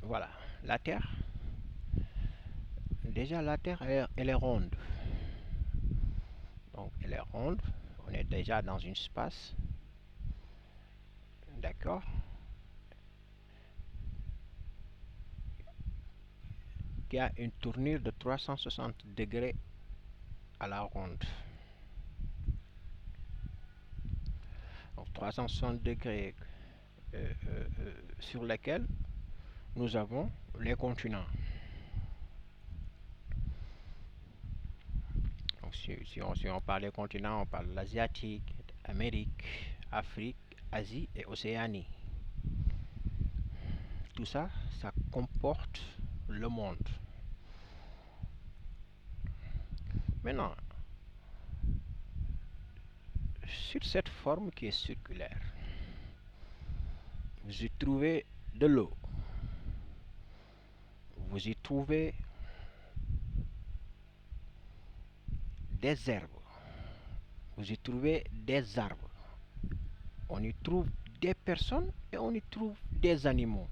voilà, la Terre, déjà la Terre, elle est ronde. Donc elle est ronde, on est déjà dans un espace, d'accord, qui a une tournure de 360 degrés à la ronde. Donc 360 degrés sur lesquels nous avons les continents. Donc si on parle des continents, on parle de l'Asiatique, Amérique, Afrique, Asie et Océanie. Tout ça, ça comporte le monde. Maintenant, sur cette forme qui est circulaire, vous y trouvez de l'eau. Vous y trouvez des herbes. Vous y trouvez des arbres. On y trouve des personnes et on y trouve des animaux.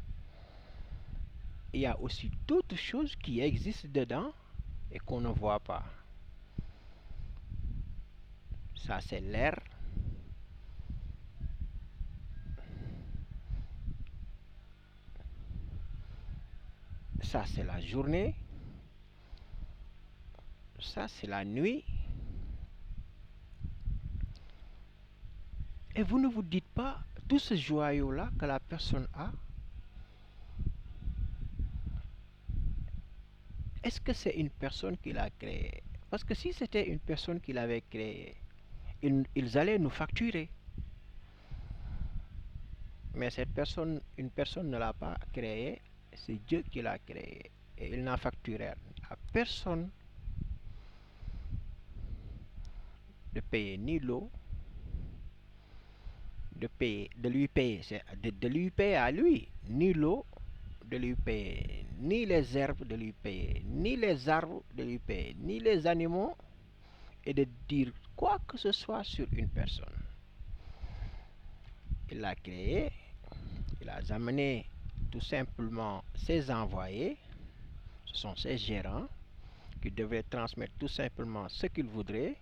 Il y a aussi d'autres choses qui existent dedans et qu'on ne voit pas. Ça, c'est l'air. Ça, c'est la journée. Ça, c'est la nuit. Et vous ne vous dites pas, tout ce joyau-là que la personne a, est-ce que c'est une personne qui l'a créé? Parce que si c'était une personne qui l'avait créé, ils allaient nous facturer. Mais cette personne, une personne ne l'a pas créé, c'est Dieu qui l'a créé. Et il n'a facturé à personne de payer ni l'eau, de lui payer, de lui payer à lui, ni l'eau, de lui payer, ni les herbes, de lui payer, ni les arbres, de lui payer, ni les animaux, et de dire quoi que ce soit sur une personne. Il l'a créé, il a amené tout simplement ses envoyés, ce sont ses gérants, qui devraient transmettre tout simplement ce qu'ils voudraient.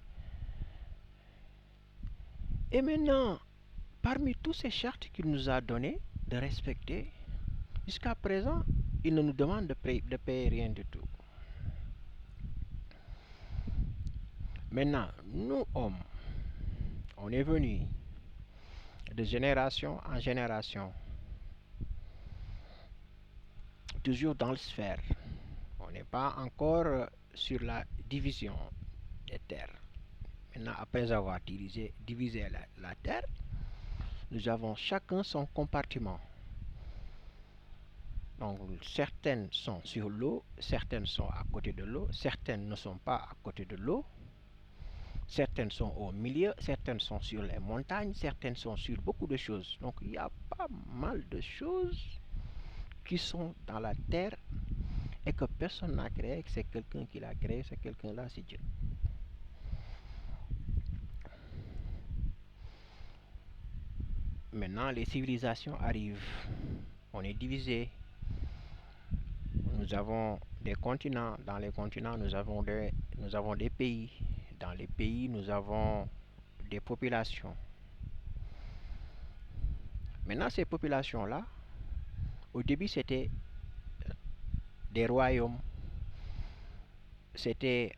Et maintenant, parmi tous ces chartes qu'il nous a données de respecter, jusqu'à présent, il ne nous demande de payer rien du tout. Maintenant, nous hommes, on est venus de génération en génération, toujours dans le sphère. On n'est pas encore sur la division des terres. Maintenant, après avoir divisé la terre, nous avons chacun son compartiment. Donc, certaines sont sur l'eau, certaines sont à côté de l'eau, certaines ne sont pas à côté de l'eau, certaines sont au milieu, certaines sont sur les montagnes, certaines sont sur beaucoup de choses. Donc, il y a pas mal de choses qui sont dans la terre et que personne n'a créé, que c'est quelqu'un qui l'a créé, c'est quelqu'un-là, c'est Dieu. Maintenant, les civilisations arrivent. On est divisé. Nous avons des continents. Dans les continents, nous avons des pays. Dans les pays, nous avons des populations. Maintenant, ces populations-là, au début, c'était des royaumes. C'était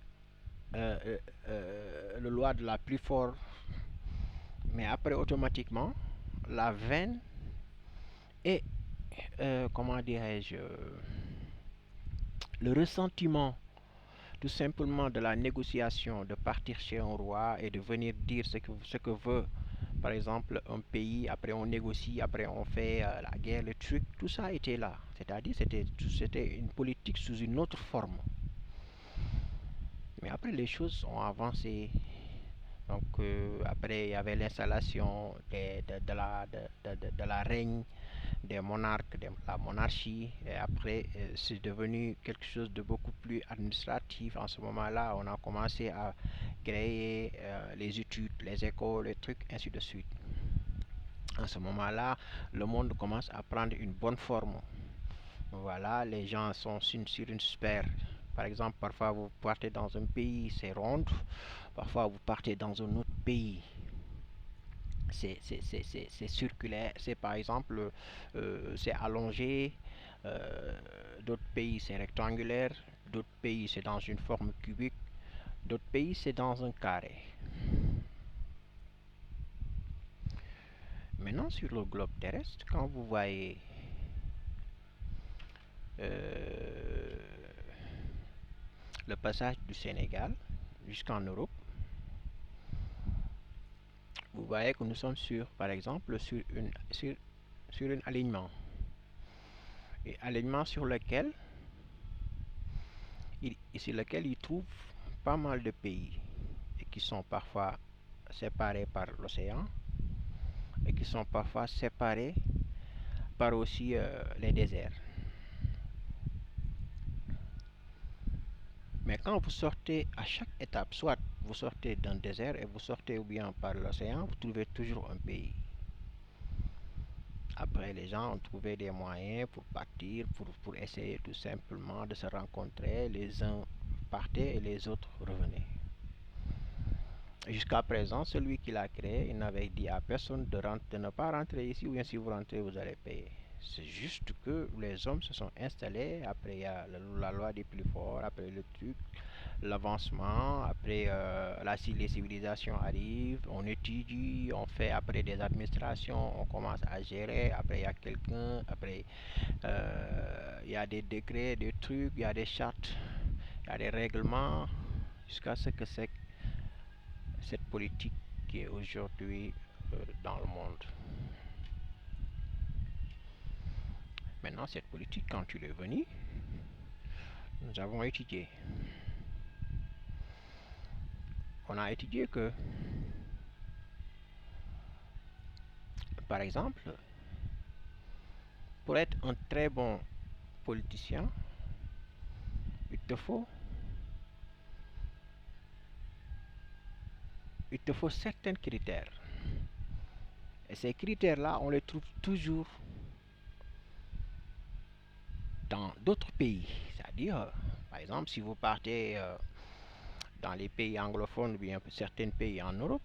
le loi de la plus forte. Mais après, automatiquement, la veine et, comment dirais-je, le ressentiment tout simplement de la négociation, de partir chez un roi et de venir dire ce que veut, par exemple, un pays, après on négocie, après on fait la guerre, le truc, tout ça était là. C'est-à-dire c'était une politique sous une autre forme. Mais après les choses ont avancé. Donc après il y avait l'installation de la règne des monarques, de la monarchie, et après c'est devenu quelque chose de beaucoup plus administratif. En ce moment-là, on a commencé à créer les études, les écoles, les trucs, ainsi de suite. En ce moment-là, le monde commence à prendre une bonne forme. Voilà, les gens sont sur une sphère. Par exemple, parfois vous partez dans un pays, c'est rond. Parfois vous partez dans un autre pays, c'est circulaire. C'est par exemple, c'est allongé. Euh, D'autres pays, c'est rectangulaire. D'autres pays, c'est dans une forme cubique. D'autres pays, c'est dans un carré. Maintenant, sur le globe terrestre, quand vous voyez euh, le passage du Sénégal jusqu'en Europe, vous voyez que nous sommes sur, par exemple, sur un alignement. Et alignement sur lequel il trouve pas mal de pays et qui sont parfois séparés par l'océan et qui sont parfois séparés par aussi les déserts. Mais quand vous sortez à chaque étape, soit vous sortez d'un désert et vous sortez ou bien par l'océan, vous trouvez toujours un pays. Après, les gens ont trouvé des moyens pour partir, pour essayer tout simplement de se rencontrer. Les uns partaient et les autres revenaient. Jusqu'à présent, celui qui l'a créé, il n'avait dit à personne de ne pas rentrer ici, ou bien si vous rentrez, vous allez payer. C'est juste que les hommes se sont installés, après il y a la loi des plus forts, après le truc, l'avancement, après les civilisations arrivent, on étudie, on fait après des administrations, on commence à gérer, après il y a quelqu'un, après il y a des décrets, des trucs, il y a des chartes, il y a des règlements, jusqu'à ce que cette politique qui est aujourd'hui dans le monde. Maintenant, cette politique, quand il est venu, nous avons étudié. On a étudié que, par exemple, pour être un très bon politicien, il te faut, certains critères. Et ces critères-là, on les trouve toujours dans d'autres pays. C'est-à-dire, par exemple, si vous partez dans les pays anglophones ou bien certains pays en Europe,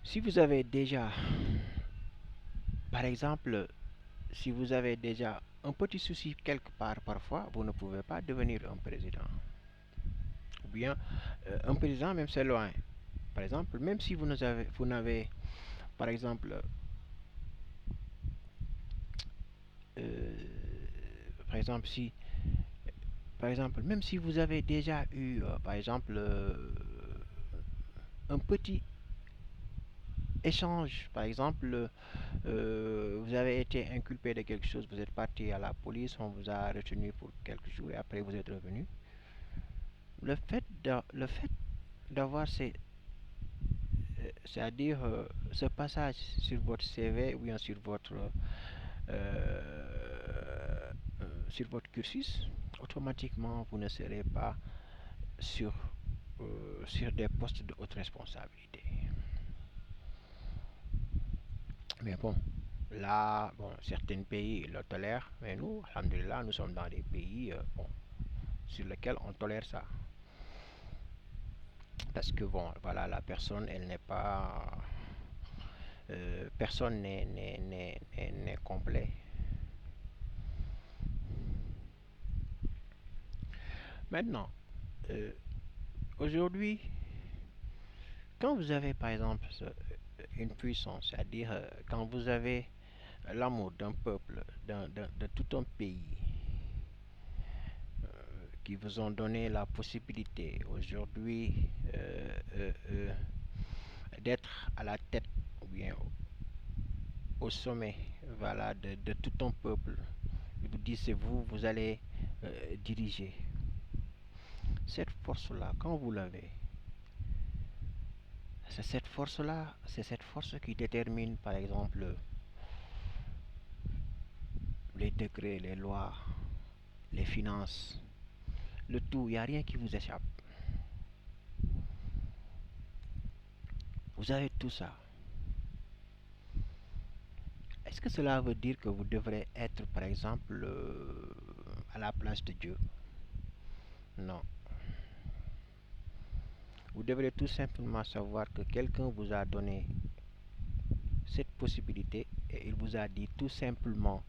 si vous avez déjà, par exemple, si vous avez déjà un petit souci quelque part parfois, vous ne pouvez pas devenir un président. Ou bien un président même c'est loin. Par exemple, même si vous n'avez, par exemple, euh, par exemple si, par exemple, même si vous avez déjà eu, par exemple, un petit échange, par exemple, vous avez été inculpé de quelque chose, vous êtes parti à la police, on vous a retenu pour quelques jours et après vous êtes revenu. Le fait d'avoir c'est-à-dire ce passage sur votre CV ou bien euh, sur votre cursus, automatiquement vous ne serez pas sur, sur des postes de haute responsabilité. Mais bon, là, bon, certains pays le tolèrent, mais nous, alhamdulillah, nous sommes dans des pays bon, sur lesquels on tolère ça. Parce que bon, voilà, la personne, elle n'est pas... personne n'est complet. Maintenant, euh, aujourd'hui, quand vous avez par exemple une puissance, c'est-à-dire quand vous avez l'amour d'un peuple, de tout un pays, qui vous ont donné la possibilité aujourd'hui d'être à la tête ou bien au sommet, voilà, de tout un peuple. Il vous dit c'est vous, vous allez diriger. Cette force-là, quand vous l'avez, c'est cette force-là, c'est cette force qui détermine par exemple les décrets, les lois, les finances, le tout, il n'y a rien qui vous échappe. Vous avez tout ça. est-ce que cela veut dire que vous devrez être, par exemple, à la place de Dieu? Non. Vous devrez tout simplement savoir que quelqu'un vous a donné cette possibilité et il vous a dit tout simplement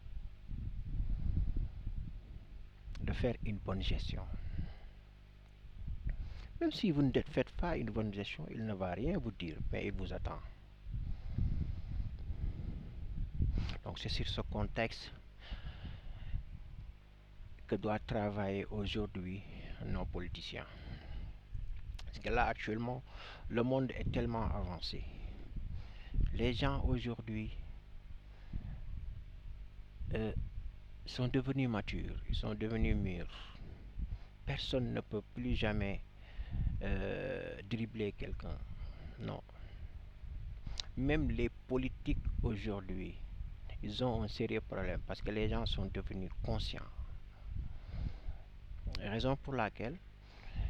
de faire une bonne gestion. Même si vous ne faites pas une bonne gestion, il ne va rien vous dire, mais il vous attend. Donc c'est sur ce contexte que doivent travailler aujourd'hui nos politiciens. Parce que là, actuellement, le monde est tellement avancé. Les gens aujourd'hui sont devenus matures, ils sont devenus mûrs. Personne ne peut plus jamais dribbler quelqu'un. Non. Même les politiques aujourd'hui, ils ont un sérieux problème parce que les gens sont devenus conscients. Raison pour laquelle,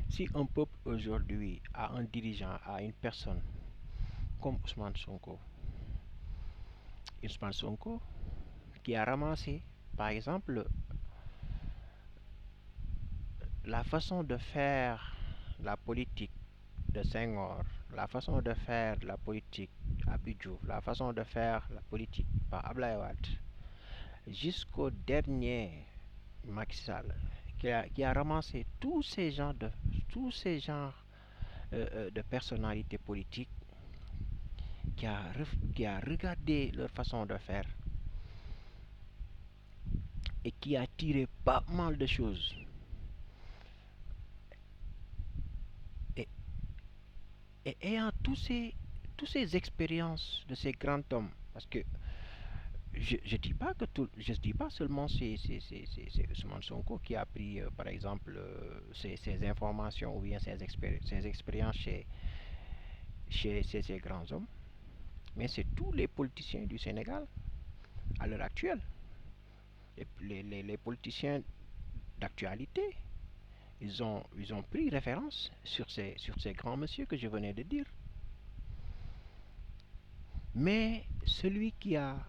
si un peuple aujourd'hui a un dirigeant, a une personne comme Ousmane Sonko qui a ramassé, par exemple, la façon de faire la politique de Senghor, la façon de faire la politique à Diouf, la façon de faire la politique par Abdoulaye Wade, jusqu'au dernier Macky Sall, qui a ramassé tous ces genres de personnalités politiques, qui a regardé leur façon de faire et qui a tiré pas mal de choses. Et ayant toutes ces expériences de ces grands hommes, parce que je dis pas que je dis pas seulement c'est Ousmane Sonko qui a pris par exemple ces informations ou bien ces expériences chez ces grands hommes, mais c'est tous les politiciens du Sénégal à l'heure actuelle, les politiciens d'actualité, ils ont pris référence sur ces grands messieurs que je venais de dire. Mais celui qui a,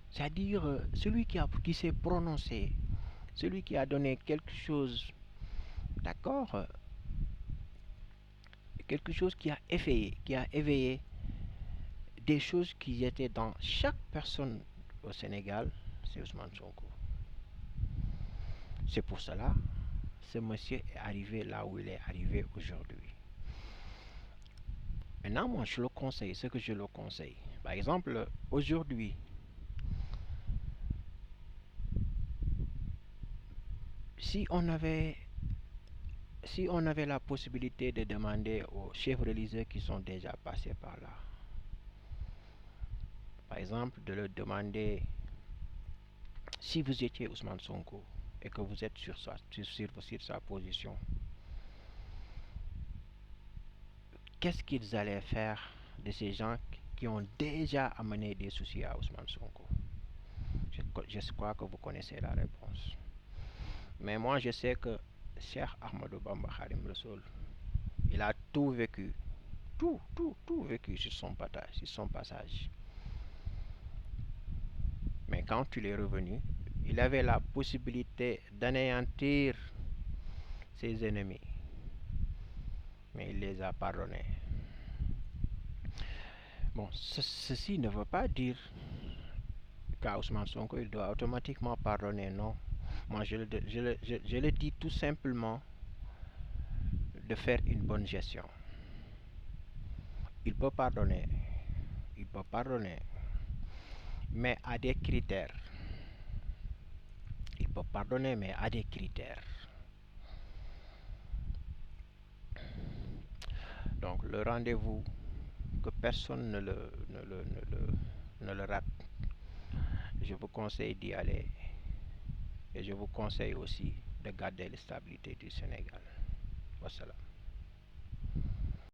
c'est-à-dire celui qui s'est prononcé, celui qui a donné quelque chose, d'accord, quelque chose qui a éveillé des choses qui étaient dans chaque personne au Sénégal, c'est Ousmane Sonko. C'est pour cela, ce monsieur est arrivé là où il est arrivé aujourd'hui. Maintenant, moi, je le conseille, ce que je le conseille. Par exemple, aujourd'hui, si on avait la possibilité de demander aux chefs religieux qui sont déjà passés par là, par exemple, de leur demander si vous étiez Ousmane Sonko et que vous êtes sur sa position, qu'est-ce qu'ils allaient faire de ces gens qui ont déjà amené des soucis à Ousmane Sonko? Je crois que vous connaissez la réponse. Mais moi, je sais que Cheikh Ahmadou Bamba Khadim Rassoul, il a tout vécu, tout vécu sur son passage. Mais quand il est revenu, il avait la possibilité d'anéantir ses ennemis. Mais il les a pardonnés. Bon, ceci ne veut pas dire qu'à Ousmane Sonko, il doit automatiquement pardonner, non. Moi, je le dis tout simplement de faire une bonne gestion. Il peut pardonner, mais à des critères. Il peut pardonner, mais à des critères. Donc, le rendez-vous, que personne ne le rate. Je vous conseille d'y aller. Et je vous conseille aussi de garder la stabilité du Sénégal. Wassalam.